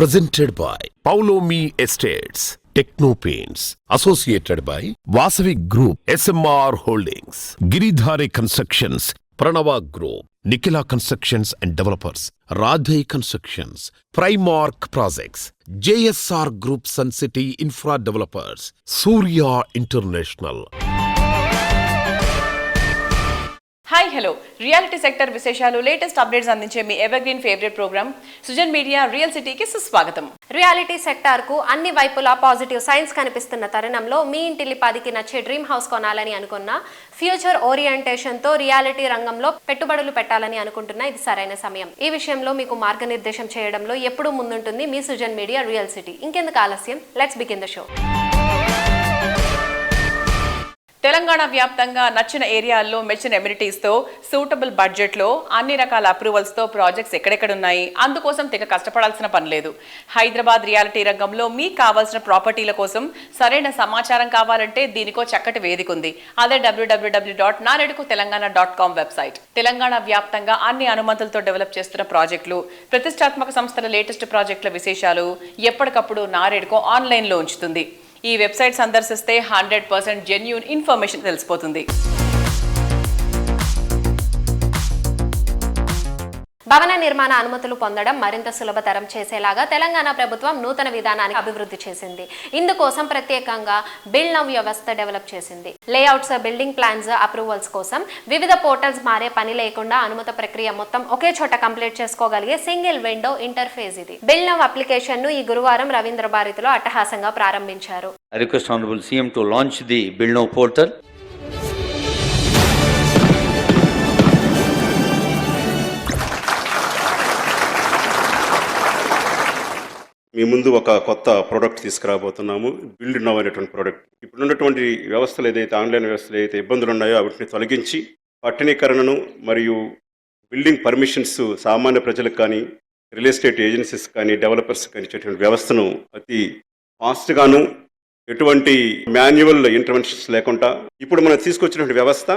presented by Paulomi Estates, Techno Paints, associated by Vasavi Group, SMR Holdings, Giridhare Constructions, Pranava Group, Nikhila Constructions and Developers, Radhe Constructions, Primark Projects, JSR Group Sun City Infra Developers, Surya International. Hi hello reality sector విశేషాలు latest updates అందించే మీ evergreen favourite programme Sujan media real సిటీకి సుస్వాగతం. Reality sector కు అన్ని వైపులా positive science కనిపిస్తున్న తరుణంలో మీ ఇంటిల్లిపాదికి నచ్చే డ్రీమ్ హౌస్ కొనాలని అనుకున్న ఫ్యూచర్ ఓరియంటేషన్ తో రియాలిటీ రంగంలో పెట్టుబడులు పెట్టాలని అనుకుంటున్నా ఇది సరైన సమయం. ఈ విషయంలో మీకు మార్గనిర్దేశం చేయడంలో ఎప్పుడూ ముందుంటుంది మీ సుజన్ మీడియా రియల్ సిటీ. ఇంకెందుకు ఆలస్యం, let's begin the show. Telangana వ్యాప్తంగా నచ్చిన ఏరియాల్లో మెచ్చిన ఎమ్యూనిటీస్తో సూటబుల్ బడ్జెట్లో అన్ని రకాల అప్రూవల్స్తో ప్రాజెక్ట్స్ ఎక్కడెక్కడున్నాయి. అందుకోసం తెగ కష్టపడాల్సిన పని లేదు. హైదరాబాద్ రియాలిటీ రంగంలో మీకు కావాల్సిన ప్రాపర్టీల కోసం సరైన సమాచారం కావాలంటే దీనికో చక్కటి వేదిక ఉంది. అదే www.naredukutelangana.com వెబ్సైట్. తెలంగాణ వ్యాప్తంగా అన్ని అనుమతులతో డెవలప్ చేస్తున్న ప్రాజెక్టులు, ప్రతిష్టాత్మక సంస్థల లేటెస్ట్ ప్రాజెక్టుల విశేషాలు ఎప్పటికప్పుడు నారెడ్కో ఆన్లైన్లో ఉంచుతుంది. ఈ వెబ్సైట్ సందర్శిస్తే 100% జెన్యూన్ ఇన్ఫర్మేషన్ తెలిసిపోతుంది. భవన నిర్మాణ అనుమతులు పొందడం మరింత సులభతరం చేసేలాగా తెలంగాణ ప్రభుత్వం నూతన విధానాన్ని అభివృద్ధి చేసింది. ఇందుకోసం ప్రత్యేకంగా బిల్డ్ నౌ వ్యవస్థ డెవలప్ చేసింది. లేఅవుట్స్, బిల్డింగ్ ప్లాన్స్, అప్రూవల్స్ కోసం వివిధ పోర్టల్స్ మారే పని లేకుండా అనుమతి ప్రక్రియ మొత్తం ఒకే చోట కంప్లీట్ చేసుకోగలిగే సింగిల్ విండో ఇంటర్ఫేస్ ఇది. బిల్డ్ నౌ అప్లికేషన్ ను ఈ గురువారం రవీంద్ర భారతిలో అట్టహాసంగా ప్రారంభించారు. I request Honorable CM to launch the Build Now portal. మీ ముందు ఒక కొత్త ప్రోడక్ట్ తీసుకురాబోతున్నాము, బిల్డ్ నౌ అనేటువంటి ప్రోడక్ట్. ఇప్పుడు ఉన్నటువంటి వ్యవస్థలు ఏదైతే ఆన్లైన్ వ్యవస్థలు ఏదైతే ఇబ్బందులు ఉన్నాయో వాటిని తొలగించి పట్టణీకరణను మరియు బిల్డింగ్ పర్మిషన్స్ సామాన్య ప్రజలకు కానీ, రియల్ ఎస్టేట్ ఏజెన్సీస్ కానీ, డెవలపర్స్ కానీ ఇచ్చేటువంటి వ్యవస్థను అతి ఫాస్ట్గాను ఎటువంటి మాన్యువల్ ఇంటర్వెన్షన్స్ లేకుండా ఇప్పుడు మనం తీసుకొచ్చినటువంటి వ్యవస్థ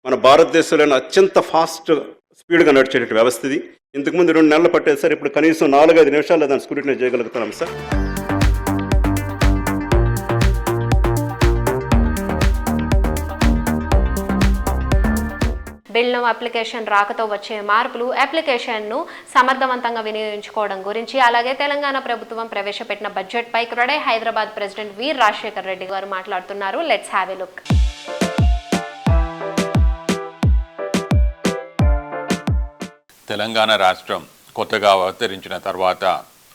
మన భారతదేశంలోనే అత్యంత ఫాస్ట్ స్పీడ్గా నడిచేటువంటి వ్యవస్థ ఇది. ఇంతకుముందు 2 నెలలు పట్టేది సార్, ఇప్పుడు కనీసం 4-5 నిమిషాల్లో దాన్ని స్క్రూటినై చేయగలుగుతున్నాం సార్. బిల్డ్ నౌ అప్లికేషన్ రాకతో వచ్చే మార్పులు, అప్లికేషన్ను సమర్థవంతంగా వినియోగించుకోవడం గురించి, అలాగే తెలంగాణ ప్రభుత్వం ప్రవేశపెట్టిన బడ్జెట్ పై క్రెడై హైదరాబాద్ ప్రెసిడెంట్ వి రాజశేఖర్ రెడ్డి గారు మాట్లాడుతున్నారు. Let's have a look. Telangana రాష్ట్రం కొత్తగా అవతరించిన తర్వాత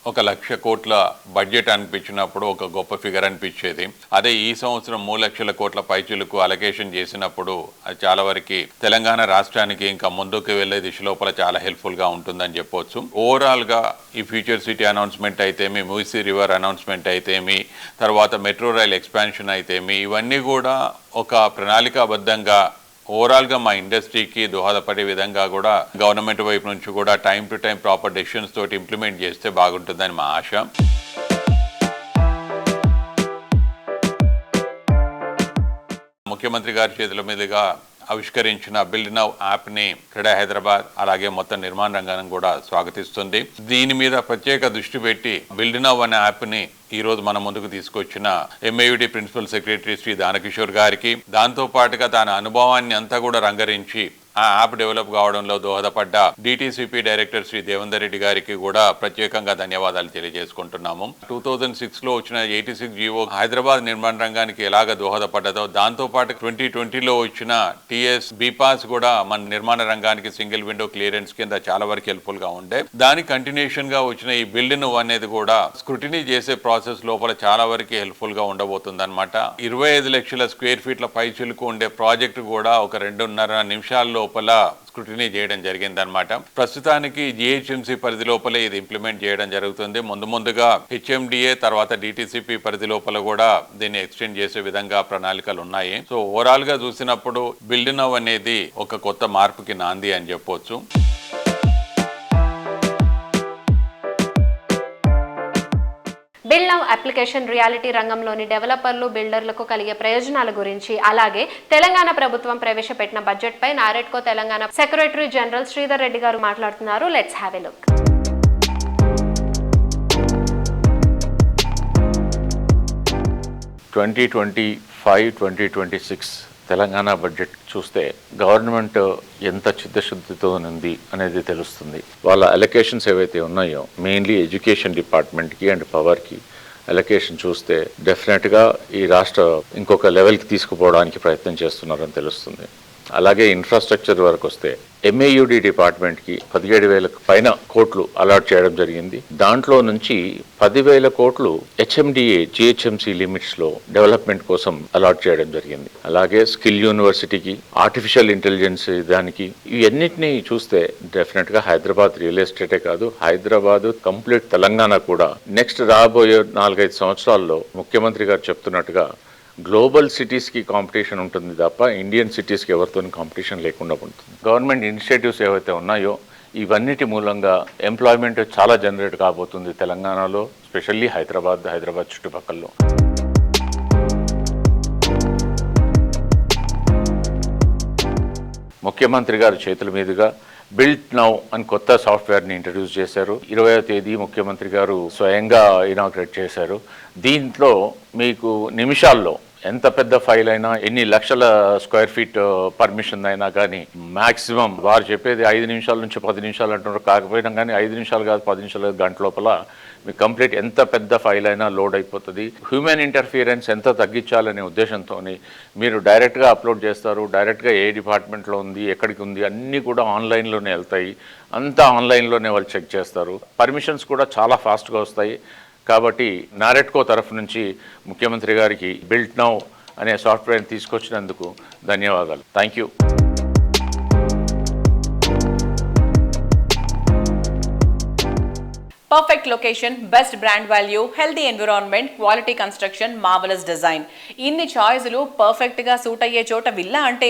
1,00,000 కోట్ల బడ్జెట్ అనిపించినప్పుడు ఒక గొప్ప ఫిగర్ అనిపించేది. అదే ఈ సంవత్సరం 3,00,000 కోట్ల పైచులకు అలొకేషన్ చేసినప్పుడు అది చాలా వరకు తెలంగాణ రాష్ట్రానికి ఇంకా ముందుకు వెళ్లే దిశ లోపల చాలా హెల్ప్ఫుల్గా ఉంటుందని చెప్పొచ్చు. ఓవరాల్గా ఈ ఫ్యూచర్ సిటీ అనౌన్స్మెంట్ అయితేమి, మూసీ రివర్ అనౌన్స్మెంట్ అయితేమి, తర్వాత మెట్రో రైల్ ఎక్స్పాన్షన్ అయితేమి, ఇవన్నీ కూడా ఒక ప్రణాళికాబద్ధంగా ఓవరాల్గా మా ఇండస్ట్రీకి దోహదపడే విధంగా కూడా గవర్నమెంట్ వైపు నుంచి కూడా time to time proper decisions తోటి ఇంప్లిమెంట్ చేస్తే బాగుంటుందని మా ఆశ. ముఖ్యమంత్రి గారి చేతుల మీదుగా ఆవిష్కరించిన బిల్డ్ నౌ యాప్ని క్రెడై హైదరాబాద్ అలాగే మొత్తం నిర్మాణ రంగాన్ని కూడా స్వాగతిస్తుంది. దీని మీద ప్రత్యేక దృష్టి పెట్టి బిల్డ్ నౌ అనే యాప్ని ఈ రోజు మన ముందుకు తీసుకొచ్చిన MAUD principal secretary Shri Danakishore గారికి, దాంతో పాటుగా తన అనుభవాన్ని అంతా కూడా రంగరించి ఆ యాప్ డెవలప్ కావడంలో దోహదపడ్డ DTCP డైరెక్టర్ శ్రీ దేవేందర్ రెడ్డి గారికి కూడా ప్రత్యేకంగా ధన్యవాదాలు తెలియజేసుకుంటున్నాము. 2006లో వచ్చిన 86 జీవో హైదరాబాద్ నిర్మాణ రంగానికి ఎలాగ దోహదపడ్డదో, దాంతో పాటు 2020లో వచ్చిన TS BPAS కూడా మన నిర్మాణ రంగానికి సింగిల్ విండో క్లియరెన్స్ కింద చాలా వరకు హెల్ప్ఫుల్ గా ఉండే. దాని కంటిన్యూషన్ గా వచ్చిన ఈ బిల్డ్ నౌ అనేది కూడా స్క్రూటినీ చేసే ప్రాసెస్ లోపల చాలా వరకు హెల్ప్ఫుల్ గా ఉండబోతుంది అనమాట. 25 లక్షల స్క్వేర్ ఫీట్ల పైచిలుకు ఉండే ప్రాజెక్టు కూడా ఒక 2.5 నిమిషాల లోపల స్క్రూటినీ చేయడం జరిగిందనమాట. ప్రస్తుతానికి GHMC పరిధి లోపలే ఇది ఇంప్లిమెంట్ చేయడం జరుగుతుంది. ముందుగా HMDA తర్వాత DTCP పరిధి లోపల కూడా దీన్ని ఎక్స్టెండ్ చేసే విధంగా ప్రణాళికలు ఉన్నాయి. సో ఓవరాల్ గా చూసినప్పుడు బిల్డ్ నౌ అనేది ఒక కొత్త మార్పుకి నాంది అని చెప్పొచ్చు. బిల్డ్ నౌ అప్లికేషన్ రియాలిటీ రంగంలోని డెవలపర్లు, బిల్డర్లకు కలిగే ప్రయోజనాల గురించి, అలాగే తెలంగాణ ప్రభుత్వం ప్రవేశపెట్టిన బడ్జెట్ పై నారెడ్కో తెలంగాణ సెక్రటరీ జనరల్ శ్రీధర్ రెడ్డి గారు మాట్లాడుతున్నారు. Let's have a look. 2025-2026 Telangana budget చూస్తే గవర్నమెంట్ ఎంత చిత్తశుద్ధితో ఉంది అనేది తెలుస్తుంది. వాళ్ళ అలొకేషన్స్ ఏవైతే ఉన్నాయో మెయిన్లీ ఎడ్యుకేషన్ డిపార్ట్మెంట్కి అండ్ పవర్కి అలొకేషన్ చూస్తే డెఫినెట్గా ఈ రాష్ట్ర ఇంకొక లెవెల్కి తీసుకుపోవడానికి ప్రయత్నం చేస్తున్నారని తెలుస్తుంది. అలాగే ఇన్ఫ్రాస్ట్రక్చర్ వరకు వస్తే MAUD డిపార్ట్మెంట్కి 17,000 పైన కోట్లు అలాట్ చేయడం జరిగింది. దాంట్లో నుంచి 10,000 కోట్లు HMDA GHMC లిమిట్స్లో డెవలప్మెంట్ కోసం అలాట్ చేయడం జరిగింది. అలాగే స్కిల్ యూనివర్సిటీకి, ఆర్టిఫిషియల్ ఇంటెలిజెన్స్ దానికి, ఇవన్నిటిని చూస్తే డెఫినెట్గా హైదరాబాద్ రియల్ ఎస్టేటే కాదు, హైదరాబాద్ కంప్లీట్ తెలంగాణ కూడా నెక్స్ట్ రాబోయే 4-5 సంవత్సరాల్లో ముఖ్యమంత్రి గారు చెప్తున్నట్టుగా గ్లోబల్ సిటీస్కి కాంపిటీషన్ ఉంటుంది తప్ప ఇండియన్ సిటీస్కి ఎవరితో కాంపిటీషన్ లేకుండా ఉంటుంది. గవర్నమెంట్ ఇనిషియేటివ్స్ ఏవైతే ఉన్నాయో ఇవన్నిటి మూలంగా ఎంప్లాయ్మెంట్ చాలా జనరేట్ కాబోతుంది తెలంగాణలో, స్పెషల్లీ హైదరాబాద్ చుట్టుపక్కల. ముఖ్యమంత్రి గారి చేతుల మీదుగా బిల్ట్ నౌ అని కొత్త సాఫ్ట్వేర్ని ఇంట్రడ్యూస్ చేశారు. 20వ తేదీ ముఖ్యమంత్రి గారు స్వయంగా ఇనాగ్రేట్ చేశారు. దీంట్లో మీకు నిమిషాల్లో ఎంత పెద్ద ఫైల్ అయినా, ఎన్ని లక్షల స్క్వేర్ ఫీట్ పర్మిషన్ అయినా కానీ మ్యాక్సిమం వారు చెప్పేది 5 నిమిషాల నుంచి 10 నిమిషాలు అంటున్నారు. కాకపోయినా కానీ 5 నిమిషాలు కాదు, 10 నిమిషాలు గంట లోపల మీకు కంప్లీట్ ఎంత పెద్ద ఫైల్ అయినా లోడ్ అయిపోతుంది. హ్యూమన్ ఇంటర్ఫియరెన్స్ ఎంత తగ్గించాలనే ఉద్దేశంతో మీరు డైరెక్ట్గా అప్లోడ్ చేస్తారు. డైరెక్ట్గా ఏ డిపార్ట్మెంట్లో ఉంది, ఎక్కడికి ఉంది, అన్నీ కూడా ఆన్లైన్లోనే వెళ్తాయి. అంతా ఆన్లైన్లోనే వాళ్ళు చెక్ చేస్తారు. పర్మిషన్స్ కూడా చాలా ఫాస్ట్గా వస్తాయి. కాబట్టి నారెట్కో తరఫు నుంచి ముఖ్యమంత్రి గారికి బిల్ట్ నౌ అనే సాఫ్ట్వేర్ని తీసుకొచ్చినందుకు ధన్యవాదాలు. Thank you. Perfect location, best brand value, healthy environment, quality construction, marvellous design, ఇన్ని చాయిస్లు పర్ఫెక్ట్ గా సూట్ అయ్యే చోట విల్లా అంటే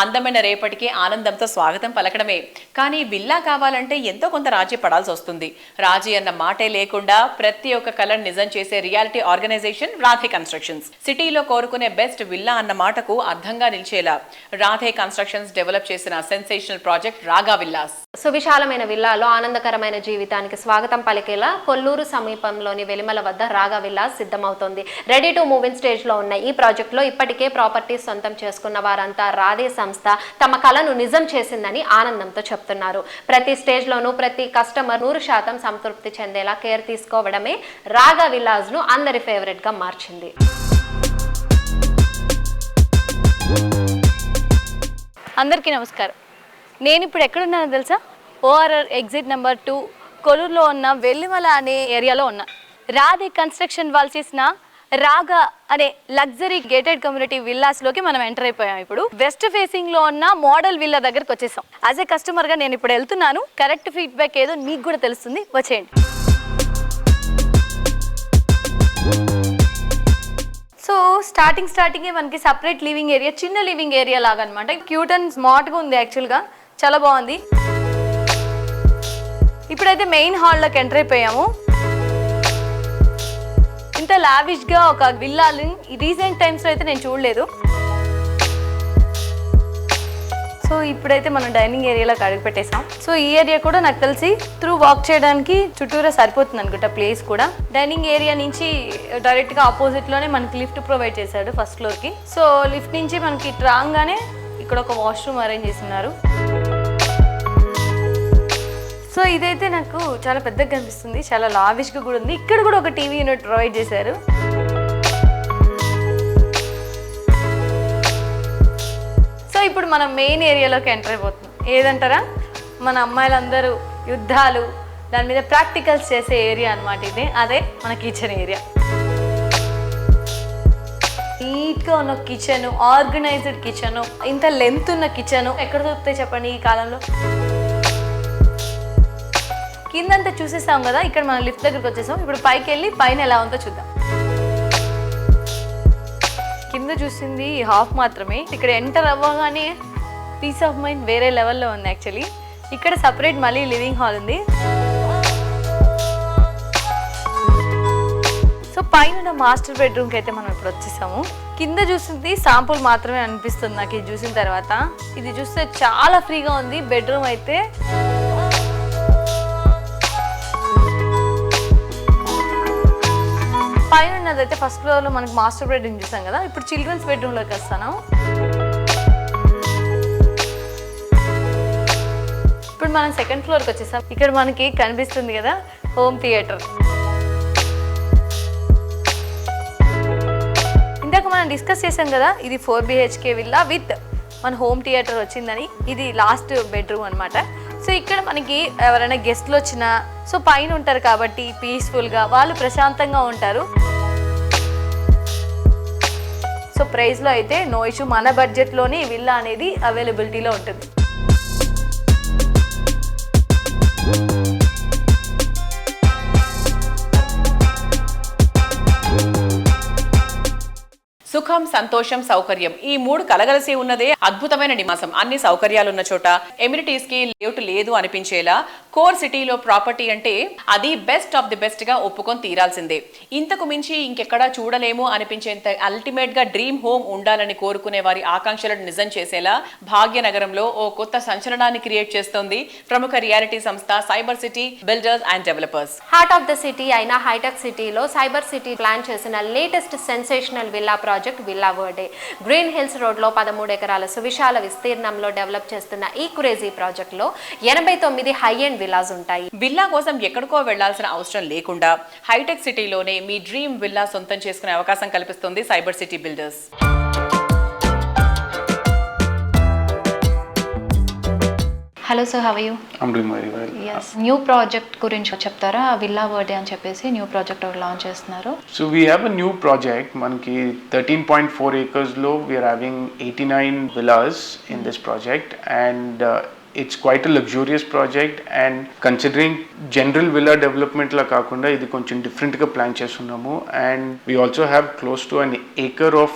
అందమైన రేపటికి ఆనందంతో స్వాగతం పలకడమే. కానీ విల్లా కావాలంటే ఎంతో కొంత రాజీ పడాల్సి వస్తుంది. రాజీ అన్న మాటే లేకుండా ప్రతి ఒక్క కలర్ నిజం చేసే రియాలిటీ ఆర్గనైజేషన్ రాధే కన్స్ట్రక్షన్స్. సిటీలో కోరుకునే బెస్ట్ విల్లా అన్న మాటకు అర్థంగా నిలిచేలా రాధే కన్స్ట్రక్షన్స్ డెవలప్ చేసిన సెన్సేషనల్ ప్రాజెక్ట్ రాగా విల్లాస్. సువిశాలమైన విల్లాలో ఆనందకరమైన జీవితానికి స్వాగతం పలికేలా కొల్లూరు సమీపంలోని వెలిమల వద్ద రాగా విల్లాస్ సిద్ధమవుతోంది. Ready to move in stage లో ఉన్న ఈ ప్రాజెక్ట్ లో ఇప్పటికే ప్రాపర్టీస్ సొంతం చేసుకున్న వారంతా రాధే సంస్థ తమ కలను నిజం చేసిందని ఆనందంతో చెప్తున్నారు. ప్రతి స్టేజ్ లోనూ ప్రతి కస్టమర్ 100% సంతృప్తి చెందేలా కేర్ తీసుకోవడమే రాగా విల్లాస్ ను అందరి ఫేవరెట్ గా మార్చింది. అందరికీ నమస్కారం. నేను ఇప్పుడు ఎక్కడున్నానో తెలుసా? ORR ఎగ్జిట్ నెంబర్ 2 కొల్లూరులో ఉన్న వెల్లిమల అనే ఏరియాలో ఉన్నా. రాధే కన్స్ట్రక్షన్ వాళ్ళు చేసిన రాగా అనే లగ్జరీ గేటెడ్ కమ్యూనిటీ విల్లాస్లోకి మనం ఎంటర్ అయిపోయాం. ఇప్పుడు వెస్ట్ ఫేసింగ్లో ఉన్న మోడల్ విల్లా దగ్గరకు వచ్చేసాం. యాజ్ ఏ కస్టమర్గా నేను ఇప్పుడు వెళ్తున్నాను. కరెక్ట్ ఫీడ్బ్యాక్ ఏదో మీకు కూడా తెలుస్తుంది, వచ్చేయండి. సో స్టార్టింగే మనకి సపరేట్ లివింగ్ ఏరియా, చిన్న లివింగ్ ఏరియా లాగా అనమాట. క్యూట్ అండ్ స్మార్ట్గా ఉంది, యాక్చువల్గా చాలా బాగుంది. ఇప్పుడైతే మెయిన్ హాల్లోకి ఎంటర్ అయిపోయాము. ఇంత లావిష్గా ఒక విల్లాని రీసెంట్ టైమ్స్లో అయితే నేను చూడలేదు. సో ఇప్పుడైతే మనం డైనింగ్ ఏరియాలోకి అడుగు పెట్టేసాం. సో ఈ ఏరియా కూడా నాకు తెలిసి త్రూ వాక్ చేయడానికి చుట్టూరా సరిపోతుంది అనుకుంటా ప్లేస్ కూడా. డైనింగ్ ఏరియా నుంచి డైరెక్ట్గా ఆపోజిట్లోనే మనకి లిఫ్ట్ ప్రొవైడ్ చేశాడు ఫస్ట్ ఫ్లోర్కి. సో లిఫ్ట్ నుంచి మనకి రాగానే ఇక్కడ ఒక వాష్రూమ్ అరేంజ్ చేస్తున్నారు. సో ఇదైతే నాకు చాలా పెద్దగా కనిపిస్తుంది, చాలా లావిష్గా కూడా ఉంది. ఇక్కడ కూడా ఒక టీవీ యూనిట్ ప్రొవైడ్ చేశారు. సో ఇప్పుడు మనం మెయిన్ ఏరియాలోకి ఎంటర్ అయిపోతున్నాం. ఏదంటారా, మన అమ్మాయిలందరూ యుద్ధాలు దాని మీద ప్రాక్టికల్స్ చేసే ఏరియా అనమాట ఇది. అదే మన కిచెన్ ఏరియా. నీట్గా ఉన్న కిచెన్, ఆర్గనైజ్డ్ కిచెన్, ఇంత లెంత్ ఉన్న కిచెన్ ఎక్కడ దొరుకుతాయి చెప్పండి ఈ కాలంలో? కిందంతా చూసేసాం కదా, ఇక్కడ మనం లిఫ్ట్ దగ్గరికి వచ్చేసాం. ఇప్పుడు పైకి వెళ్ళి పైన ఎలా ఉందో చూద్దాం. కింద చూసింది హాఫ్ మాత్రమే. ఇక్కడ ఎంటర్ అవ్వగానే పీస్ ఆఫ్ మైండ్ వేరే లెవెల్లో ఉంది యాక్చువల్లీ. ఇక్కడ సపరేట్ మళ్ళీ లివింగ్ హాల్ ఉంది. సో పైన మాస్టర్ బెడ్రూమ్కి అయితే మనం ఇప్పుడు వచ్చేసాము. కింద చూసింది శాంపుల్ మాత్రమే అనిపిస్తుంది నాకు ఇది చూసిన తర్వాత. ఇది చూస్తే చాలా ఫ్రీగా ఉంది బెడ్రూమ్ అయితే. పైన చూస్తున్నదైతే ఫస్ట్ ఫ్లోర్లో మనకి మాస్టర్ బెడ్రూమ్ చూసాం కదా, ఇప్పుడు చిల్డ్రన్స్ బెడ్రూమ్లోకి వస్తాను. ఇప్పుడు మనం సెకండ్ ఫ్లోర్కి వచ్చేసాం. ఇక్కడ మనకి కనిపిస్తుంది కదా హోమ్ థియేటర్. ఇందాక మనం డిస్కస్ చేసాం కదా, ఇది 4 BHK విల్లా విత్ మన హోమ్ థియేటర్ వచ్చిందని. ఇది లాస్ట్ బెడ్రూమ్ అనమాట. సో ఇక్కడ మనకి ఎవరైనా గెస్ట్లు వచ్చినా సో పైన ఉంటారు కాబట్టి పీస్ఫుల్గా వాళ్ళు ప్రశాంతంగా ఉంటారు. సో ప్రైస్లో అయితే నో ఇష్యూ, మన బడ్జెట్లోనే ఈ విల్లా అనేది అవైలబిలిటీలో ఉంటుంది. సుఖం, సంతోషం, సౌకర్యం ఈ 3 కలగలిసి ఉన్నదే అద్భుతమైన నివాసం. అన్ని సౌకర్యాలు ఉన్న చోట ఎమ్యూనిటీస్ కి లేటు లేదు అనిపించేలా కోర్ సిటీలో ప్రాపర్టీ అంటే అది బెస్ట్ ఆఫ్ ది బెస్ట్ గా ఒప్పుకొని తీరాల్సిందే. ఇంతకు మించి ఇంకెక్కడా చూడలేము అనిపించేంత అల్టిమేట్ గా డ్రీమ్ హోమ్ ఉండాలని కోరుకునే వారి ఆకాంక్షలను నిజం చేసేలా భాగ్యనగరంలో ఓ కొత్త సంచలనాన్ని క్రియేట్ చేస్తోంది ప్రముఖ రియాలిటీ సంస్థ cyber city builders and developers. Heart of the city అయిన హైటెక్ సిటీలో సైబర్ సిటీ ప్లాన్ చేసిన latest sensational villa project villa Verde. Green hills road లో 13 ఎకరాల సువిశాల విస్తీర్ణంలో డెవలప్ చేస్తున్న ఈ క్రేజీ ప్రాజెక్ట్ లో 89 హై ఎండ్ విల్లాస్ ఉంటాయి. విల్లా కోసం ఎక్కడికో వెళ్లాల్సిన అవసరం లేకుండా హైటెక్ సిటీలోనే మీ డ్రీమ్ విల్లా సొంతం చేసుకునే అవకాశం కల్పిస్తుంది Cyber city Builders. Hello sir, how are you? I'm doing very well. Yes. New project గురించి చెప్తారా? విల్లా వర్డే అని చెప్పేసి న్యూ ప్రాజెక్ట్ ఒకటి లాంచ్ చేస్తున్నారు. So we have a new project. Manki 13.4 acres low. We are having 89 villas in this project, and it's quite a luxurious project. And considering general villa development la kakunda, idi koncham different ga plan chestunnamo. And we also have close to an acre of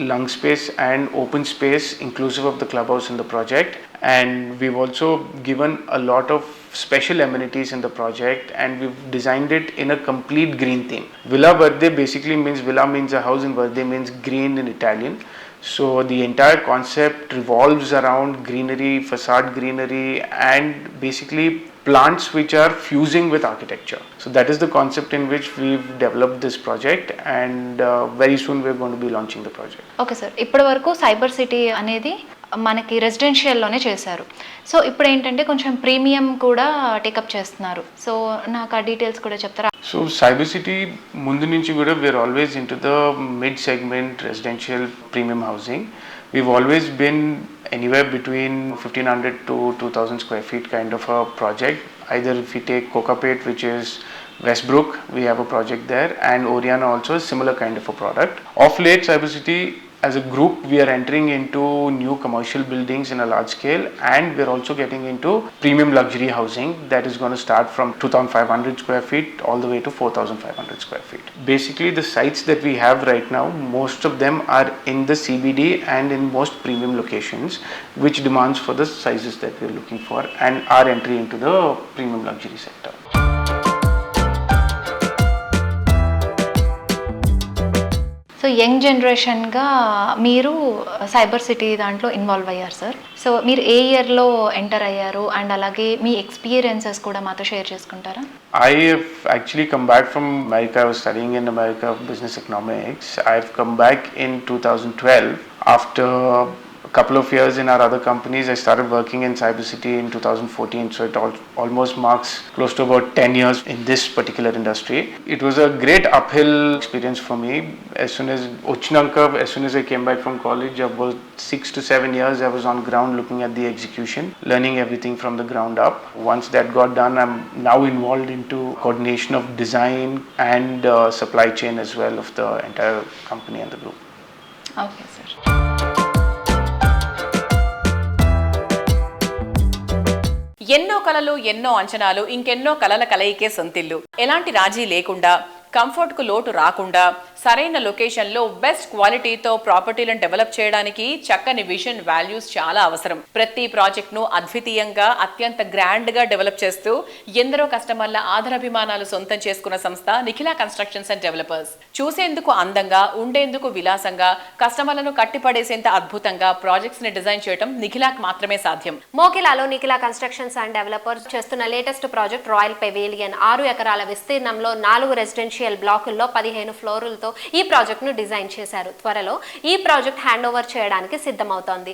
lung space and open space inclusive of the clubhouse in the project. And we've also given a lot of special amenities in the project, and we've designed it in a complete green theme. Villa Verde basically means, villa means a house, and Verde means green in Italian. So the entire concept revolves around greenery, facade greenery, and basically plants which are fusing with architecture. So that is the concept in which we've developed this project, and very soon we're going to be launching the project. Okay sir, ఇప్పటి వరకు cyber city అనేది మనకి రెసిడెన్షియల్లోనే చేశారు. So ఇప్పుడు ఏంటంటే కొంచెం premium కూడా take up చేస్తున్నారు. సో నాకు ఆ డీటెయిల్స్ కూడా చెప్తారా? So Cyber City mundu nunchi kuda we're always into the mid segment residential premium housing. We've always been anywhere between 1500 to 2000 square feet kind of a project. Either if we take Kokapet, which is Westbrook, we have a project there, and Oriana also a similar kind of a product. Of late, Cyber City as a group, we are entering into new commercial buildings in a large scale, and we're also getting into premium luxury housing that is going to start from 2500 square feet all the way to 4500 square feet. Basically, the sites that we have right now, most of them are in the CBD and in most premium locations, which demands for the sizes that we're looking for and our entry into the premium luxury sector. So young జనరేషన్గా మీరు cyber city దాంట్లో involve అయ్యారు sir. So మీరు ఏ ఇయర్లో enter అయ్యారు, and అలాగే మీ experiences కూడా మాతో షేర్ చేసుకుంటారా? I have actually come back from America. I was studying in America business economics. I've come back in 2012 after a couple of years in our other companies. I started working in Cyber City in 2014, so it almost marks close to about 10 years in this particular industry. It was a great uphill experience for me. As soon as I came back from college, about 6 to 7 years I was on ground looking at the execution, learning everything from the ground up. Once that got done, I'm now involved into coordination of design and supply chain as well of the entire company and the group. Okay sir. ఎన్నో కలలు, ఎన్నో అంచనాలు, ఇంకెన్నో కలల కలయికే సొంతిల్లు. ఎలాంటి రాజీ లేకుండా, comfort కు లోటు రాకుండా, సరైన లొకేషన్ లో బెస్ట్ క్వాలిటీతో ప్రాపర్టీలను డెవలప్ చేయడానికి చక్కని విజన్, వాల్యూస్ చాలా అవసరం. ప్రతి ప్రాజెక్ట్ ను అద్వితీయంగా, అత్యంత గ్రాండ్ గా డెవలప్ చేస్తూ ఎందరో కస్టమర్ల ఆదరాభిమానాలు సొంతం చేసుకున్న సంస్థ నిఖిలా కన్స్ట్రక్షన్స్ అండ్ డెవలపర్స్. చూసేందుకు అందంగా, ఉండేందుకు విలాసంగా, కస్టమర్లను కట్టిపడేసేంత అద్భుతంగా ప్రాజెక్ట్స్ ని డిజైన్ చేయడం నిఖిలాకు మాత్రమే సాధ్యం. మోకిలాలో నిఖిలా కన్స్ట్రక్షన్స్ అండ్ డెవలపర్స్ చేస్తున్న లేటెస్ట్ ప్రాజెక్ట్ రాయల్ పెవిలియన్ 6 ఎకరాల విస్తీర్ణంలో 4 రెసిడెన్షియల్ బ్లాకుల్లో 15 ఫ్లోర్లతో ఐడియాస్తో ఈ ప్రాజెక్ట్ను డిజైన్ చేశారు. త్వరలో ఈ ప్రాజెక్ట్ హ్యాండ్ ఓవర్ చేయడానికి సిద్ధమవుతోంది.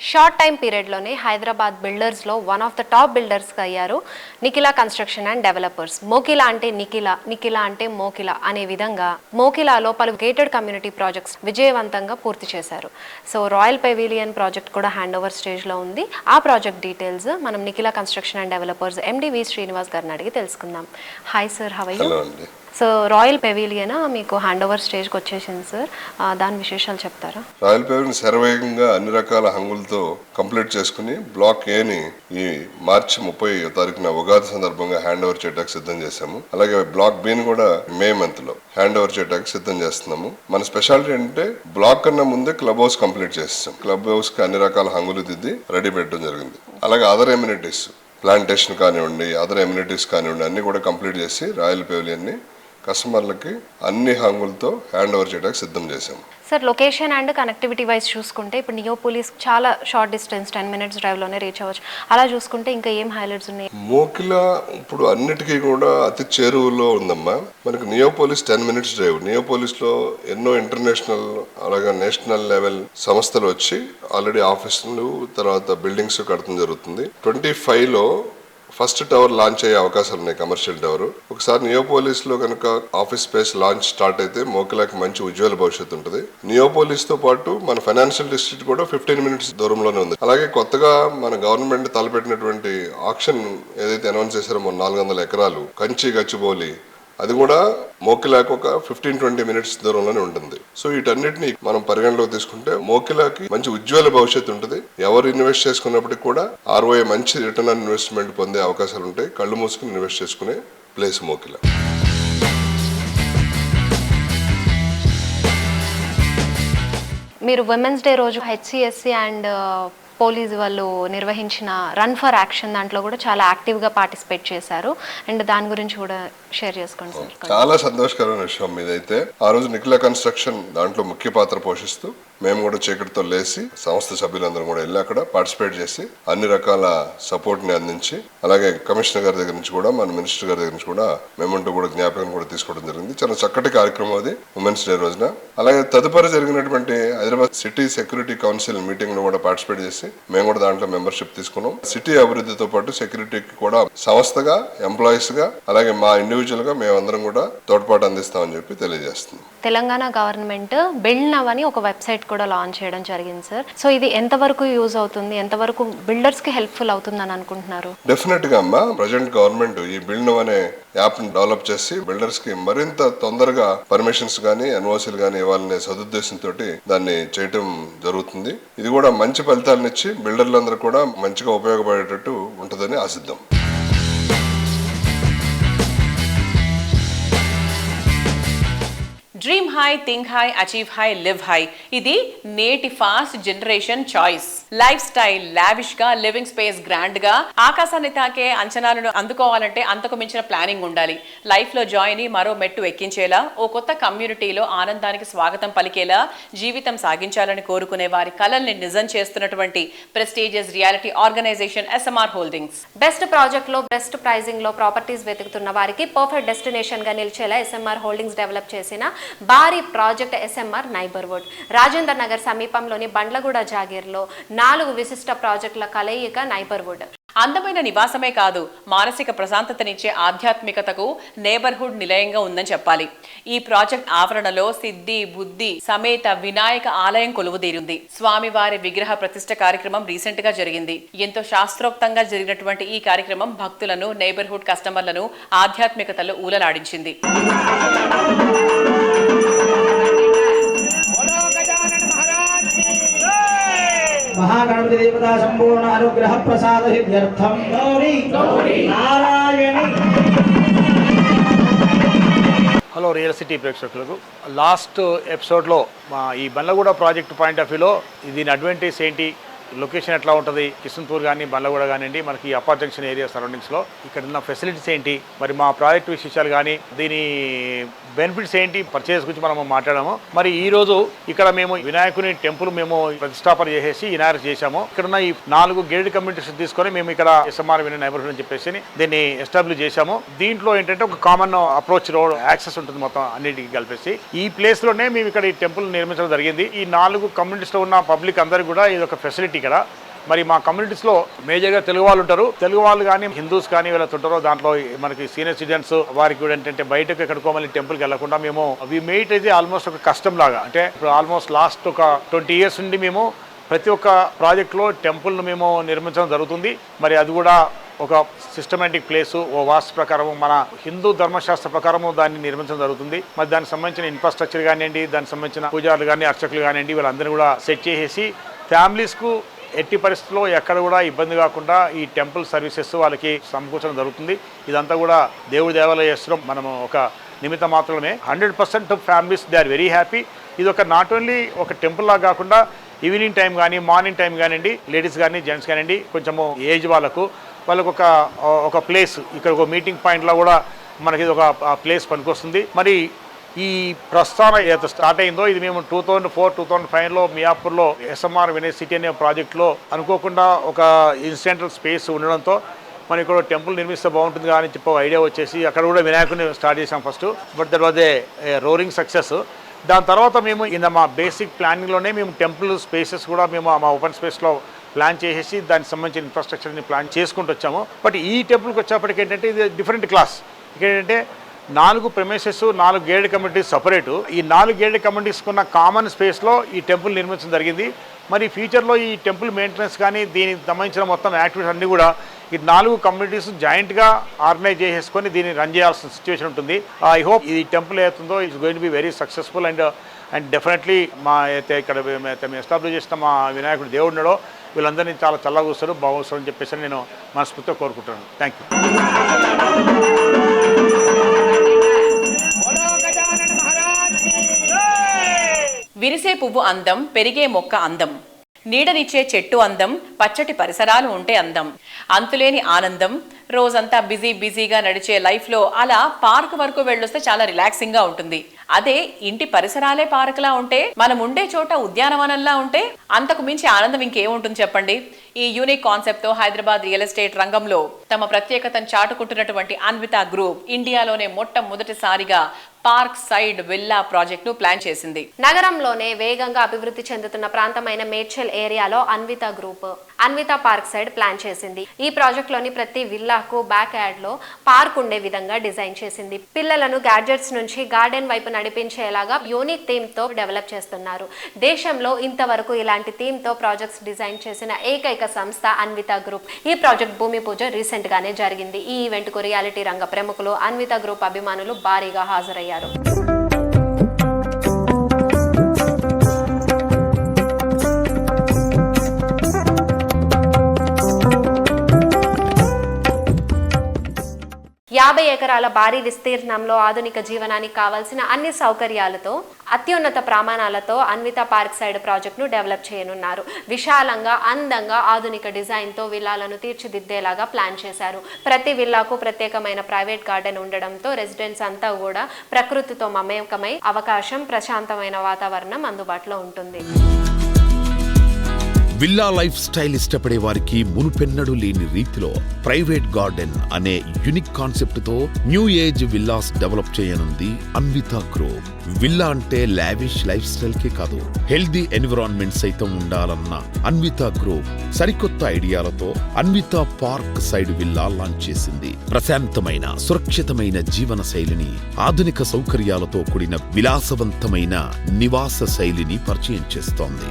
షార్ట్ టైం పీరియడ్లోనే హైదరాబాద్ బిల్డర్స్లో వన్ ఆఫ్ ద టాప్ బిల్డర్స్గా అయ్యారు Nikhila construction and developers. Mokila అంటే నిఖిలా, నిఖిలా అంటే మోకిలా అనే విధంగా మోకిలాలో పలు గేటెడ్ కమ్యూనిటీ ప్రాజెక్ట్స్ విజయవంతంగా పూర్తి చేశారు. సో రాయల్ పెవిలియన్ ప్రాజెక్ట్ కూడా హ్యాండ్ ఓవర్ స్టేజ్లో ఉంది. ఆ ప్రాజెక్ట్ డీటెయిల్స్ మనం Nikhila construction and Developers MD V Srinivas గారిని అడిగి తెలుసుకుందాం. Hi sir, how are you? So Royal Pavilion మీకు హ్యాండ్ ఓవర్ స్టేజ్కి వచ్చేసింది సార్, దాని విశేషాలు చెప్తారా? రాయల్ పెవిలియన్ శరవేగంగా అన్ని రకాల హంగులతో కంప్లీట్ చేసుకుని బ్లాక్ ఏని ఈ మార్చి 30వ తారీఖున ఉగాది సందర్భంగా హ్యాండ్ ఓవర్ చేయడానికి సిద్ధం చేశాము. అలాగే బ్లాక్ బిని కూడా మే మంత్ లో హ్యాండ్ ఓవర్ చేయడానికి సిద్ధం చేస్తున్నాము. మన స్పెషాలిటీ అంటే బ్లాక్ కన్నా ముందే క్లబ్ హౌస్ కంప్లీట్ చేస్తాం. క్లబ్ హౌస్ కి అన్ని రకాల హంగులు దిద్ది రెడీ పెట్టడం జరిగింది. అలాగే అదర్ ఎమ్యూనిటీస్, ప్లాంటేషన్ కానివ్వండి, అదర్ ఎమ్యూనిటీస్ కానివ్వండి, అన్ని కూడా కంప్లీట్ చేసి రాయల్ పెవిలియన్ ని కస్టమర్లకి అన్ని హంగులతో హ్యాండ్ ఓవర్ చేయడానికి సిద్ధం చేశాము. Sir location and connectivity wise చూసుకుంటే ఇప్పుడు నియోపోలిస్ చాలా షార్ట్ డిస్టెన్స్ 10 minutes డ్రైవ్లోనే రీచ్ అవ్వచ్చు. అలా చూసుకుంటే ఇంకా ఏం హైలైట్స్ ఉన్నాయి? మోకిలా ఇప్పుడు అన్నిటికీ కూడా అతి చేరువలో ఉందమ్మా. మనకి నియోపోలిస్ 10 minutes డ్రైవ్. నియోపోలిస్లో ఎన్నో ఇంటర్నేషనల్ అలాగే నేషనల్ లెవెల్ సంస్థలు వచ్చి ఆల్రెడీ ఆఫీసులు తర్వాత బిల్డింగ్స్ కడతం జరుగుతుంది. 25లో ఫస్ట్ టవర్ లాంచ్ అయ్యే అవకాశాలు ఉన్నాయి, కమర్షియల్ టవర్. ఒకసారి నియోపోలిస్ లో కనుక ఆఫీస్ స్పేస్ లాంచ్ స్టార్ట్ అయితే మోకిలాకి మంచి ఉజ్వల భవిష్యత్తు ఉంటుంది. నియోపోలిస్ తో పాటు మన ఫైనాన్షియల్ డిస్ట్రిక్ట్ కూడా 15 minutes దూరంలోనే ఉంది. అలాగే కొత్తగా మన గవర్నమెంట్ తలపెట్టినటువంటి ఆక్షన్ ఏదైతే అనౌన్స్ చేశారో 400 ఎకరాలు కంచి గచ్చిబౌలి, అది కూడా మోకిలాకి ఒక 15-20 minutes దూరంలోనే ఉంటుంది. సో వీటన్నిటిని మనం పరిగణలోకి తీసుకుంటే మోకిలాకి మంచి ఉజ్వల భవిష్యత్తు ఉంటుంది. ఎవరు ఇన్వెస్ట్ చేసుకున్నప్పటికీ కూడా ROI మంచి రిటర్న్ ఆన్ ఇన్వెస్ట్మెంట్ పొందే అవకాశాలు ఉంటాయి. కళ్ళు మూసుకుని ఇన్వెస్ట్ చేసుకునే ప్లేస్ మోకిలా. మీరు ఉమెన్స్ డే రోజు HCSC అండ్ పోలీస్ వాళ్ళు నిర్వహించిన రన్ ఫర్ యాక్షన్ దాంట్లో కూడా చాలా యాక్టివ్గా పార్టిసిపేట్ చేశారు. అండ్ దాని గురించి కూడా షేర్ చేసుకోండి సార్. చాలా సంతోషకరమైన విషయం ఇదైతే. ఆ రోజు నిఖిలా కన్స్ట్రక్షన్ దాంట్లో ముఖ్య పాత్ర పోషిస్తూ మేము కూడా చీకటితో లేసి సంస్థ సభ్యులందరం కూడా వెళ్ళి అక్కడ పార్టిసిపేట్ చేసి అన్ని రకాల సపోర్ట్ ని అందించి, అలాగే కమిషనర్ గారి దగ్గర నుంచి కూడా మన మినిస్టర్ గారి దగ్గర నుంచి కూడా మేమంటూ కూడా జ్ఞాపకం కూడా తీసుకోవడం జరిగింది. చాలా చక్కటి కార్యక్రమం అది ఉమెన్స్ డే రోజున. అలాగే తదుపరి జరిగినటువంటి Hyderabad city security council meeting లో కూడా పార్టిసిపేట్ చేసి మేము కూడా దాంట్లో మెంబర్షిప్ తీసుకున్నాం. సిటీ అభివృద్ధితో పాటు సెక్యూరిటీకి కూడా సంస్థగా, ఎంప్లాయీస్ గా, అలాగే మా ఇండివిజువల్ గా మేమందరం కూడా తోడ్పాటు అందిస్తామని చెప్పి తెలియజేస్తున్నాం. తెలంగాణ గవర్నమెంట్ బిల్డ్ నవ్ అని ఒక వెబ్సైట్ కూడా లాంచ్ చేయడం జరిగింది సార్. సో ఇది ఎంతవరకు యూజ్ అవుతుంది, ఎంతవరకు బిల్డర్స్ కి హెల్ప్ఫుల్ అవుతుందని అనుకుంటున్నారు? డెఫినెట్ గా అమ్మా, ప్రజెంట్ గవర్నమెంట్ ఈ బిల్డ్ నవ్ అనే యాప్ ని డెవలప్ చేసి బిల్డర్స్ కి మరింత తొందరగా పర్మిషన్స్ గానీ ఎన్ఓసీలు గానీ ఇవ్వాలనే సదుద్దేశంతో దాన్ని చేయటం జరుగుతుంది. ఇది కూడా మంచి ఫలితాలనిచ్చి బిల్డర్లందరూ కూడా మంచిగా ఉపయోగపడేటట్టు ఉంటుందని ఆశిద్దాం. Dream high, think high, achieve high, live high. ఇది నేటి fast generation choice. Life style lavish గా, లివింగ్ స్పేస్ గ్రాండ్ గా, ఆకాశాన్ని తాకే అంచనాలను అందుకోవాలంటే అంతకు మించిన ప్లానింగ్ ఉండాలి. లైఫ్ లో జాయ్ ని మరో మెట్టు ఎక్కించేలా, ఓ కొత్త కమ్యూనిటీలో ఆనందానికి స్వాగతం పలికేలా జీవితం సాగించాలని కోరుకునే వారి కలల్ని నిజం చేస్తున్నటువంటి prestigious reality organisation SMR Holdings. Best project లో, బెస్ట్ ప్రైజింగ్ లో ప్రాపర్టీస్ వెతుకుతున్న వారికి పర్ఫెక్ట్ డెస్టినేషన్ గా నిలిచేలా SMR హోల్డింగ్స్ డెవలప్ చేసిన భారీ project SMR neighbourhood. Rajender Nagar సమీపంలోని బండ్లగూడ జాగీర్లో 4 విశిష్ట ప్రాజెక్టుల కలయిక నైబర్హుడ్. అందమైన నివాసమే కాదు, మానసిక ప్రశాంతతనిచ్చే ఆధ్యాత్మికతకు నేబర్హుడ్ నిలయంగా ఉందని చెప్పాలి. ఈ ప్రాజెక్ట్ ఆవరణలో సిద్ధి బుద్ధి సమేత వినాయక ఆలయం కొలువుదీరింది. స్వామివారి విగ్రహ ప్రతిష్ఠ కార్యక్రమం రీసెంట్ గా జరిగింది. ఎంతో శాస్త్రోక్తంగా జరిగినటువంటి ఈ కార్యక్రమం భక్తులను, నేబర్హుడ్ కస్టమర్లను ఆధ్యాత్మికతలో ఊలలాడించింది. महागणपति देवता संपूर्ण अनुग्रह प्रसाद सिद्ध्यर्थम नारायणी. హలో రియల్ సిటీ ప్రేక్షకులకు, లాస్ట్ ఎపిసోడ్లో మా ఈ బండ్లగూడ ప్రాజెక్ట్ పాయింట్ ఆఫ్ వ్యూలో దీని అడ్వాంటేజ్ ఏంటి, లొకేషన్ ఎట్లా ఉంటుంది, కిషన్పూర్ కానీ బండ్లగూడ కానివ్వండి, మనకి అప్పర్ జంక్షన్ ఏరియా సరౌండింగ్స్లో ఇక్కడ ఉన్న ఫెసిలిటీస్ ఏంటి, మరి మా ప్రాజెక్ట్ విశేషాలు కానీ దీని బెనిఫిట్స్ ఏంటి, పర్చేస్ గురించి మనం మాట్లాడాము. మరి ఈ రోజు ఇక్కడ మేము వినాయకుని టెంపుల్ మేము ప్రతిష్టాపన చేసేసి ఇనాగ్రేట్ చేశాము. ఇక్కడ ఉన్న ఈ 4 గేటెడ్ కమ్యూనిటీస్ తీసుకొని మేము ఇక్కడ SMR వినయ్ నైబర్హుడ్ అని చెప్పేసి దీన్ని ఎస్టాబ్లిష్ చేశాము. దీంట్లో ఏంటంటే ఒక కామన్ అప్రోచ్ రోడ్ యాక్సెస్ ఉంటుంది మొత్తం అన్నిటికీ కలిపేసి. ఈ ప్లేస్ లోనే మేము ఇక్కడ ఈ టెంపుల్ నిర్మించడం జరిగింది. ఈ 4 కమ్యూనిటీస్ లో ఉన్న పబ్లిక్ అందరికీ కూడా ఇది ఒక ఫెసిలిటీ ఇక్కడ. మరి మా కమ్యూనిటీస్లో మేజర్గా తెలుగు వాళ్ళు ఉంటారు. తెలుగు వాళ్ళు కానీ హిందూస్ కానీ వీళ్ళతో ఉంటారో దాంట్లో మనకి సీనియర్ సిటిజన్స్ వారికి కూడా ఏంటంటే బయటకు ఎక్కడికో మళ్ళీ టెంపుల్కి వెళ్ళకుండా మేము వి మేట్ అయితే ఆల్మోస్ట్ ఒక కస్టమ్ లాగా, అంటే ఇప్పుడు ఆల్మోస్ట్ లాస్ట్ ఒక 20 years నుండి మేము ప్రతి ఒక్క ప్రాజెక్ట్లో టెంపుల్ను మేము నిర్మించడం జరుగుతుంది. మరి అది కూడా ఒక సిస్టమేటిక్ ప్లేసు, ఓ వాస్తు ప్రకారం మన హిందూ ధర్మశాస్త్ర ప్రకారము దాన్ని నిర్మించడం జరుగుతుంది. మరి దానికి సంబంధించిన ఇన్ఫ్రాస్ట్రక్చర్ కానివ్వండి, దానికి సంబంధించిన పూజారులు కానీ అర్చకులు కానివ్వండి, వీళ్ళందరినీ కూడా సెట్ చేసేసి ఫ్యామిలీస్కు ఎట్టి పరిస్థితుల్లో ఎక్కడ కూడా ఇబ్బంది కాకుండా ఈ టెంపుల్ సర్వీసెస్ వాళ్ళకి సమకూర్చడం జరుగుతుంది. ఇదంతా కూడా దేవుడి దేవాలయ చేస్తున్నాం మనము ఒక నిమిత్త మాత్రమే. 100% families they are very happy. ఇది ఒక నాట్ ఓన్లీ ఒక టెంపుల్ లాగా కాకుండా ఈవినింగ్ టైం కానీ మార్నింగ్ టైం కానివ్వండి, లేడీస్ కానీ జెంట్స్ కానివ్వండి, కొంచెము ఏజ్ వాళ్ళకు ఒక ప్లేస్ ఇక్కడ ఒక మీటింగ్ పాయింట్లో కూడా మనకి ఒక ప్లేస్ పనికొస్తుంది. మరి ఈ ప్రస్థానం ఏదైతే స్టార్ట్ అయిందో ఇది మేము 2004-2005లో మియాపూర్లో SMR వినయ్ సిటీ అనే ప్రాజెక్టులో అనుకోకుండా ఒక ఇన్సిడెంటల్ స్పేస్ ఉండడంతో మనం ఇక్కడ టెంపుల్ నిర్మిస్తే బాగుంటుంది అని చెప్పి ఐడియా వచ్చేసి అక్కడ కూడా వినాయకుడిని స్టార్ట్ చేసాం first. But that was a roaring success. దాని తర్వాత మేము మా బేసిక్ ప్లానింగ్లోనే మేము టెంపుల్ స్పేసెస్ కూడా మేము మా ఓపెన్ స్పేస్లో ప్లాన్ చేసేసి దానికి సంబంధించిన ఇన్ఫ్రాస్ట్రక్చర్ని ప్లాన్ చేసుకుంటూ వచ్చాము. బట్ ఈ టెంపుల్కి వచ్చేప్పటికి ఏంటంటే ఇది డిఫరెంట్ క్లాస్. ఇక్కడ ఏంటంటే 4 ప్రెమిసెస్, 4 గేటెడ్ కమ్యూనిటీస్ సపరేటు. ఈ 4 గేటెడ్ కమ్యూనిటీస్కి ఉన్న కామన్ స్పేస్లో ఈ టెంపుల్ నిర్మించడం జరిగింది. మరి ఫ్యూచర్లో ఈ టెంపుల్ మెయింటెనెన్స్ కానీ దీనికి సంబంధించిన మొత్తం యాక్టివిటీస్ అన్నీ కూడా ఈ 4 కమ్యూనిటీస్ జాయింట్గా ఆర్గనైజ్ చేసేసుకొని దీన్ని రన్ చేయాల్సిన సిచ్యువేషన్ ఉంటుంది. ఐ హోప్ ఈ టెంపుల్ ఏతుందో it's going to be very successful and definitely మా అయితే ఇక్కడ మేము ఎస్టాబ్లిష్ చేసిన మా వినాయకుడు దేవుడు ఉన్నాడో వీళ్ళందరినీ చాలా చల్లగా చూస్తారు, బాగొస్తారు అని చెప్పేసి నేను మనస్ఫూర్తిగా కోరుకుంటున్నాను. Thank you. విరిసే పువ్వు అందం, పెరిగే మొక్క అందం, నీడనిచ్చే చెట్టు అందం, పచ్చటి పరిసరాలు ఉంటే అందం, అంతులేని ఆనందం. రోజంతా బిజీగా నడిచే లైఫ్లో అలా పార్క్ వరకు వెళ్ళొస్తే చాలా రిలాక్సింగ్గా ఉంటుంది. అదే ఇంటి పరిసరాలే పార్క్లా ఉంటే, మనం ఉండే చోట ఉద్యానవనంలా ఉంటే అంతకు మించి ఆనందం ఇంకేముంటుంది చెప్పండి. ఈ యూనిక్ కాన్సెప్ట్తో హైదరాబాద్ రియల్ ఎస్టేట్ రంగంలో తమ ప్రత్యేకతను చాటుకుంటున్నటువంటి అన్విత గ్రూప్ ఇండియాలోనే మొట్టమొదటిసారిగా పార్క్ సైడ్ విల్లా ప్రాజెక్ట్ ను ప్లాన్ చేసింది. నగరంలోనే వేగంగా అభివృద్ధి చెందుతున్న ప్రాంతమైన మేడ్చల్ ఏరియాలో Anvita Group Anvita park Side plan చేసింది. ఈ ప్రాజెక్ట్ లోని ప్రతి విల్లాకు బ్యాక్ యార్డ్ లో పార్క్ ఉండే విధంగా డిజైన్ చేసింది. పిల్లలను గ్యాడ్జెట్స్ నుంచి గార్డెన్ వైపు నడిపించేలాగా యూనిక్ థీమ్ తో డెవలప్ చేస్తున్నారు. దేశంలో ఇంతవరకు ఇలాంటి థీమ్ తో ప్రాజెక్ట్స్ డిజైన్ చేసిన ఏకైక సంస్థ అన్విత గ్రూప్. ఈ ప్రాజెక్ట్ భూమి పూజ రీసెంట్ గానే జరిగింది. ఈ ఈవెంట్ కు రియాలిటీ రంగ ప్రముఖులు, అన్విత గ్రూప్ అభిమానులు భారీగా హాజరయ్యారు. యాభై ఎకరాల భారీ విస్తీర్ణంలో ఆధునిక జీవనానికి కావాల్సిన అన్ని సౌకర్యాలతో అత్యున్నత ప్రమాణాలతో అన్విత పార్క్ సైడ్ ప్రాజెక్ట్ ను డెవలప్ చేయనున్నారు. విశాలంగా, అందంగా, ఆధునిక డిజైన్ తో విల్లాలను తీర్చిదిద్దేలాగా ప్లాన్ చేశారు. ప్రతి విల్లాకు ప్రత్యేకమైన ప్రైవేట్ గార్డెన్ ఉండడంతో రెసిడెంట్స్ అంతా కూడా ప్రకృతితో మమేకమై అవకాశం, ప్రశాంతమైన వాతావరణం అందుబాటులో ఉంటుంది. విల్లా లైఫ్ స్టైల్ ఇష్టపడే వారికి మునుపెన్నడూ లేని రీతిలో ప్రైవేట్ గార్డెన్ అనే యూనిక్ కాన్సెప్ట్ తో న్యూ ఏజ్ విల్లాస్ డెవలప్ చేయనుంది అన్విత గ్రూప్. విల్లా అంటే లావిష్ లైఫ్ స్టైల్ కే కాదు, హెల్దీ ఎన్విరాన్మెంట్ సైతం ఉండాలన్న అన్విత గ్రూప్ సరికొత్త ఐడియాలతో Anvita park side villa launch చేసింది. ప్రశాంతమైన, సురక్షితమైన జీవన శైలిని, ఆధునిక సౌకర్యాలతో కూడిన విలాసవంతమైన నివాస శైలిని పరిచయం చేస్తోంది.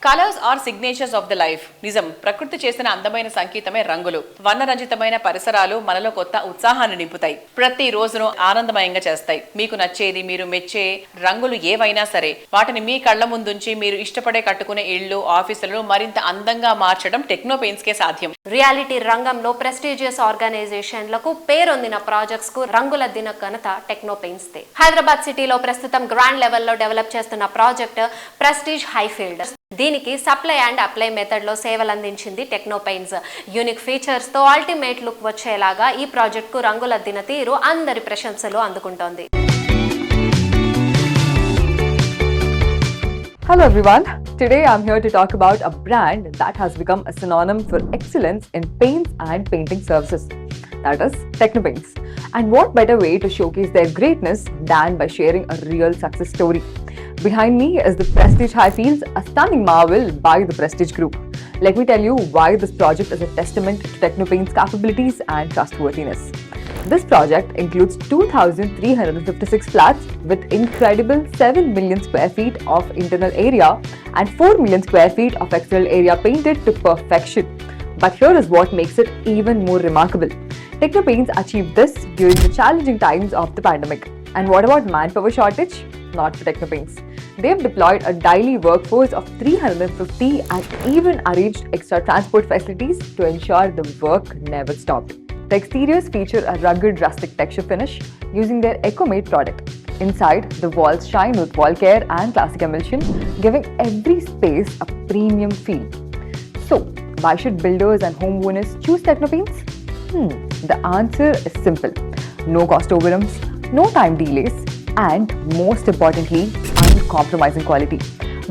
Colours are signatures of the life. నిజం, ప్రకృతి చేసిన అందమైన సంకేతమే రంగులు. వర్ణరంజితమైన పరిసరాలు మనలో కొత్త ఉత్సాహాన్ని నింపుతాయి, ప్రతి రోజును ఆనందమయంగా చేస్తాయి. మీకు నచ్చేది, మీరు మెచ్చే రంగులు ఏవైనా సరే వాటిని మీ కళ్ళ ముందుంచి మీరు ఇష్టపడే కట్టుకునే ఇళ్లు, ఆఫీసులను మరింత అందంగా మార్చడం టెక్నో పెయింట్స్ కే సాధ్యం. రియాలిటీ రంగంలో ప్రెస్టీజియస్ ఆర్గనైజేషన్లకు పేరొందిన ప్రాజెక్ట్స్ కు రంగులద్దిన ఘనత టెక్నో పెయింట్స్ దే. హైదరాబాద్ సిటీలో ప్రస్తుతం గ్రాండ్ లెవెల్లో డెవలప్ చేస్తున్న ప్రాజెక్ట్ ప్రెస్టీజ్ హైఫీల్డ్. దీనికి సప్లై అండ్ అప్లై మెథడ్ లో సేవలు అందించింది టెక్నో పెయింట్స్. యూనిక్ ఫీచర్స్ తో అల్టిమేట్ లుక్ వచ్చేలాగా ఈ ప్రాజెక్ట్ కు రంగులద్దిన తీరు అందరి ప్రశంసలు అందుకుంటోంది. Hello everyone, today I'm here to talk about a brand that has become a synonym for excellence in paints and painting services. That is Techno Paints. And what better way to showcase their greatness than by sharing a real success story. Behind me is the Prestige Highfields, a stunning marvel by the Prestige Group. Let me tell you why this project is a testament to Techno Paints' capabilities and trustworthiness. This project includes 2,356 flats with incredible 7 million square feet of internal area and 4 million square feet of external area painted to perfection. But here is what makes it even more remarkable. Techno Paints achieved this during the challenging times of the pandemic. And what about manpower shortage? Not for Techno Paints. They've deployed a daily workforce of 350 and even arranged extra transport facilities to ensure the work never stopped. The exteriors feature a rugged rustic texture finish using their EcoMate product. Inside, the walls shine with wall care and classic emulsion, giving every space a premium feel. So, why should builders and homeowners choose Techno Paints? The answer is simple. No cost overruns, no time delays, and most importantly, uncompromising quality.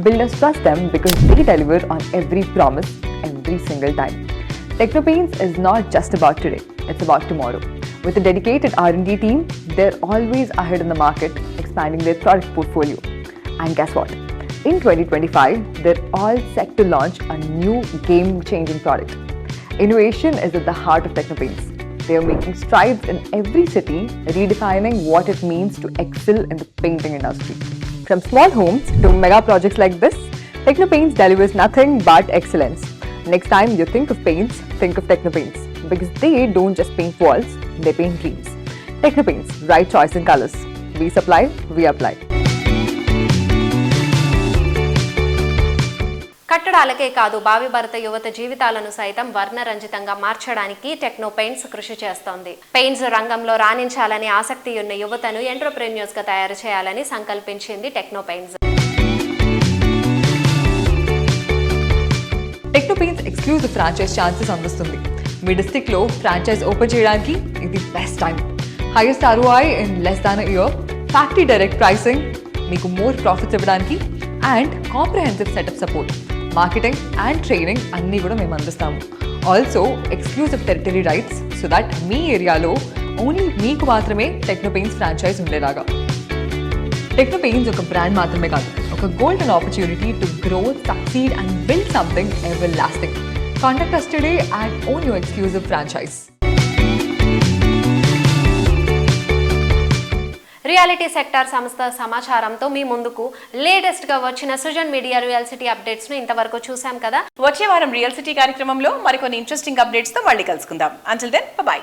Builders trust them because they deliver on every promise every single time. Techno Paints is not just about today, it's about tomorrow. With a dedicated R&D team, they're always ahead in the market, expanding their product portfolio. And guess what? In 2025, they're all set to launch a new game-changing product. Innovation is at the heart of Techno Paints. They are making strides in every city, redefining what it means to excel in the painting industry. From small homes to mega projects like this, Techno Paints delivers nothing but excellence. Next time you think of paints, think of Techno Paints. Because they don't just paint walls, they paint dreams. Techno Paints, right choice in colors. We supply, we apply. కట్టడాలకే కాదు, భావి భారత యువత జీవితాలను సైతం వర్ణరంజితంగా మార్చడానికి techno paints కృషి చేస్తోంది. Paints రంగంలో రాణించాలని ఆసక్తి ఉన్న యువతను ఎంటర్‌ప్రెన్యూర్స్ గా తయారు చేయాలని సంకల్పించింది techno paints. Techno paints exclusive franchise chances అందిస్తుంది. మీ డిస్ట్రిక్ట్ లో ఫ్రాంచైజ్ ఓపెన్ చేయడానికి ఇది best time. Highest ROI in less than a year, factory direct pricing, మీకు మోర్ ప్రాఫిట్స్ ఇవ్వడానికి and comprehensive setup support, marketing and training అన్నీ కూడా మేము అందిస్తాము. Also exclusive territory rights so that మీ ఏరియాలో ఓన్లీ మీకు మాత్రమే టెక్నో పెయింట్స్ ఫ్రాంచైజ్ ఉండేలాగా. టెక్నో పెయింట్స్ ఒక బ్రాండ్ మాత్రమే కాదు, ఒక golden opportunity to grow, succeed and build something ever lasting. Contact us today and own your exclusive franchise. Reality sector సంస్థ సమాచారంతో మీ ముందుకు లేటెస్ట్ గా వచ్చిన Srujan media real city updates ను ఇంతవరకు చూసాం కదా. వచ్చే వారం రియల్ సిటీ కార్యక్రమంలో మరికొన్ని ఇంట్రెస్టింగ్ అప్డేట్స్ తో మళ్ళీ కలుసుకుందాం. Until then, bye bye.